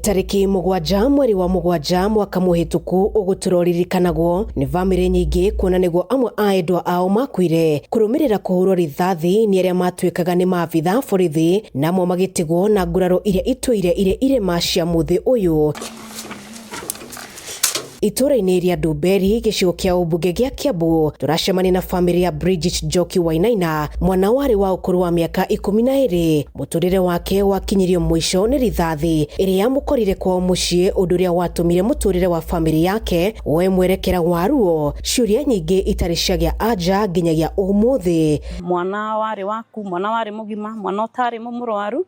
Nitariki mugwanja mweri wa mugwanja mwaka muhituku uguturoririkanagwo ni bamiri nyingi kuona niguo amwe a endwa ao makuire kurumirira kuhurwo rithathi ni aria matwikaga ni maabitha borithi namo magitigwo na nguraro iria ituire ire macia muthi uyu. Itura-ini ria Ndumberi gicigo kia ubunge gia Kiambu turacemania na family ya Bridget Njoki Wainaina, mwana wari wa ukuru wa miaka 12. Muturire wake wakinyirio mwisho ni rithathi iria yamukorire kwa mucii, undu uria watumire muturire wa family yake we mwerekera wa ruo. Ciuria nyingi itari ciagia anja nginyagia umuthi. Mwana wari waku, mwana wari mugima, mwana utari mumurwaru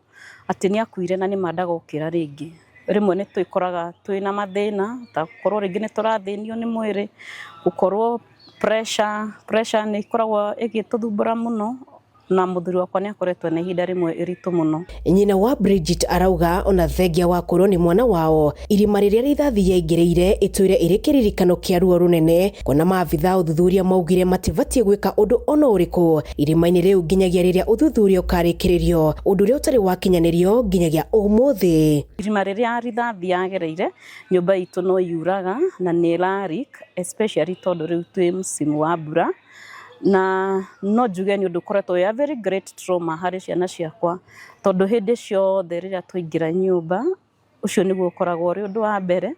ati ni akuire na ni mandaga ukira ringi. Rimwe ni twikoraga twina mathina ta korwo ringi ni turathinio ni mwiri, gukorwo pressure ni ikoragwo igituthumbura muno, na muthuri wakwa ni akoretwo na ihinda rimwe iritu muno. Nyina wa Bridget arauga ona thengia wa korwo ni mwana wao, irima riria rithathi yaingirire itwire iri kiririkano kia ruo runene, kona maabitha uthuthuria maugire mativatie gwika undu ona uriku irima-ini riu nginyagia riria uthuthuria ukarikiririo, undu uria utari wakinyanirio nginyagia umuthi. Irima riria rithathi yagereire nyumba itu no yuraga na ni larik, especially tondu riu twi msimu wa mbura, na no njuge ni undu koretwo ya very great trauma hari ciana ciakwa, tondu hindi ciothe riria twaingira nyumba ucio niguo ukoragwo ri undu wa mbere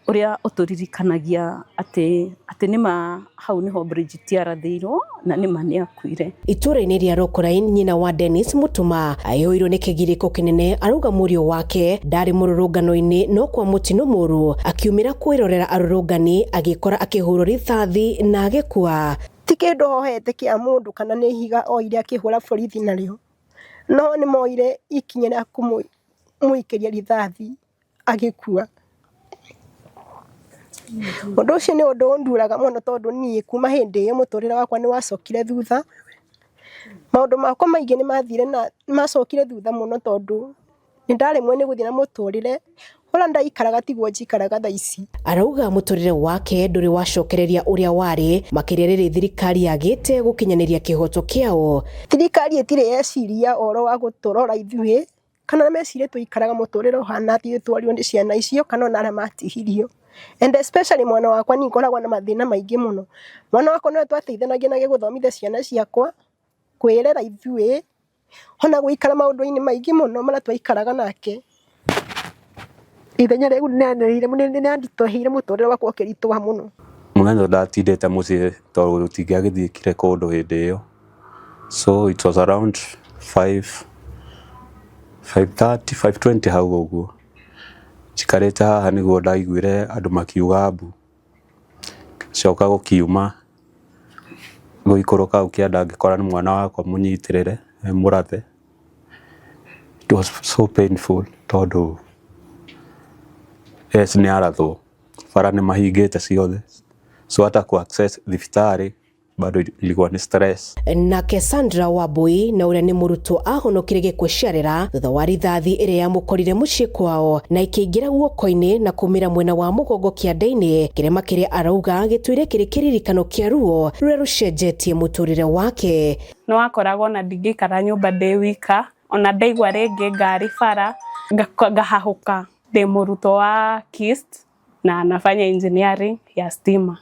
uria uturirikanagia ati nima hau niho Bridget arathirwo na nima ni akuire. Itura-ini ria Rokorain, nyina wa Dennis Mutuma ayoirwo ni kigiriko kinene, aruga murio wake ndari mururungano-ini no kwa mutino muru, akiumira kwirorera arurungani agikora akihurwo rithathi na agikua. Ti kindu hohete kia mundu kana ni higa o iria akihura borithi nario, no ni moire ikinye na kumuikiria rithathi agikua. Undu ucio ni undu nduraga muno tondu nie kuma hindi iyo muturire wakwa ni wacokire thutha. Maundu makwa maingi ni mathire na macokire thutha muno tondu ni ndarimwe ni guthie na muturire ora ndaikaraga tiguo njikaraga thaa ici. Arauga muturire wake nduri wacokereria uria wari makiria riri thirikari yagite gukinyaniria kihoto kiao. Thirikari etire yeciria oro wa guturora ithui kana mecire tuikaraga muturire uhana athi twario ni ciana icio kana ona aria matihirio. And especially mwana wakwa ni ngoragwa na mathina maingi muno. Mwana wakwa no twateithanagia na guthomithia ciana ciakwa, kwirera ithui, ona guikara maundu-ini maingi muno mara twaikaraga nake. Ithenya riu nenehire munene ni anditohire muturire wakwa ukirituha muno. Mwana ndatindete mucii tondu tingiagithikire kundu hindi iyo, so it was around 5:20 hau uguo chikarete haha niguo ndaiguire andu makiuga mbu, coka gukiuma guikoroka ukienda ngikora ni mwana wakwa munyitirire murathe. It was so painful tondu ni arathwo bara ni mahingite ciothe, so hata ku access thibitari bado ilikuwa ni stress. Nake Sandra Wambui na uria ni murutwo ahonokire gikuciarira thutha wa rithathi iria yamukorire mucii kwao na ikiingira guoko-ini na kumira mwena wa mugongo kiande-ini, kirema kiria arauga gitwire kiri kiririkano kia ruo ruria rucenjetie muturire wake. No akoragwo na ndingikara nyumba ndi wika, ona ndaigwa ringi ngari bara ngahahuka. Ndi murutwo wa KIST na anafanya engineering ya stima.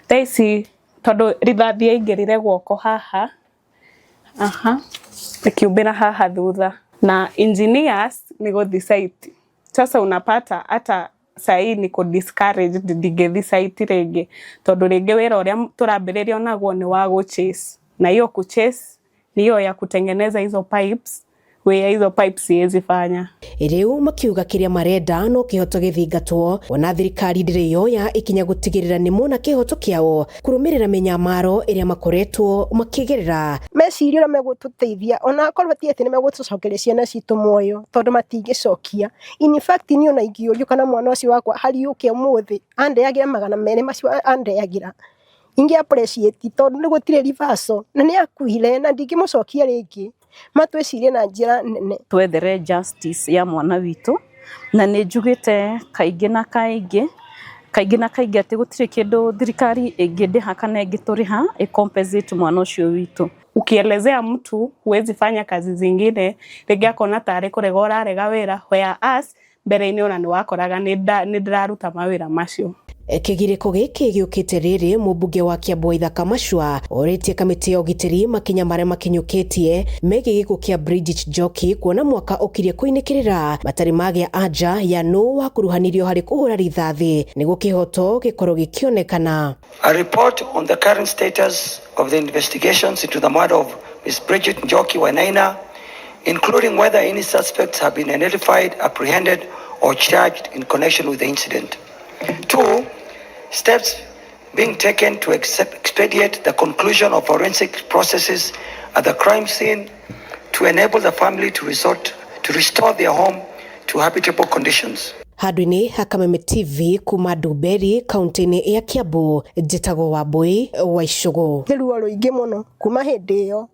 Thaisi tondu rithathi yaingirire guoko haha, ikiumbira haha thutha, na engineers ni guthi site. Sasa unapata hata sai ni ku discourage ndigethi site ringi tondu ringi wira uria turambiririo naguo ni wa go chase, na hiyo ku chase ni hiyo ya kutengeneza hizo pipes wea hizo pipes yezifanya. Riu makiuga kiria marenda no kihoto githingatwo, ona thirikari ndiri yoya ikinya gutigirira ni mona kihoto kiao kurumirira menyamaro iria makoretwo makigerera. Meciria ria megututeithia ona akorwo tiete ni megutucokeria ciana citu moyo tondu matingicokia. In fact ni ona ingiorio kana mwana ucio wakwa hariuke umuthi andeagira magana mere macio andeagira ingi appreciate tondu ni gutire rivaso na ni akuire na ndingimucokia ringi. Matwecirie na njira nene twethere justice ya mwana witu, na ni njugite kaingi na kaingi ati gutire kindu thirikari ingidiha kana ingituriha compensate mwana ucio witu. Ukielezea mtu huwezi fanya kazi zingine, rege akona tare kurega urarega wira, where us mbere-inĩ ona nĩ wakoraga nĩ ndĩraruta mawĩra macio. Kĩgirĩko gĩkĩ gĩũkĩte rĩrĩ mũmbunge wa Kiambu Waitha Kamachwa orĩtie kamĩtĩ ya ũgitĩri makinya marĩa makinyũkĩtie megiĩ gĩkuũ kĩa Bridget Njoki kuona mwaka ũkirie kũinĩkĩrĩra matarĩ magĩa anja ya nũ wakuruhanirio harĩ kũhũra rithathi nĩguo kĩhoto gĩkorwo gĩkĩonekana. A report on the current status of the investigations into the murder of Ms. Bridget Njoki Wainaina, including whether any suspects have been identified, apprehended or charged in connection with the incident. 2. Steps being taken to expedite the conclusion of forensic processes at the crime scene to enable the family to restore their home to habitable conditions. Handũ-inĩ ha Kameme TV kuma Ndumberi kaunti-inĩ ya Kiambu, njĩtagwo Wambui wa Icũgũ. Ruo rũingĩ mũno kuma hĩndĩ ĩyo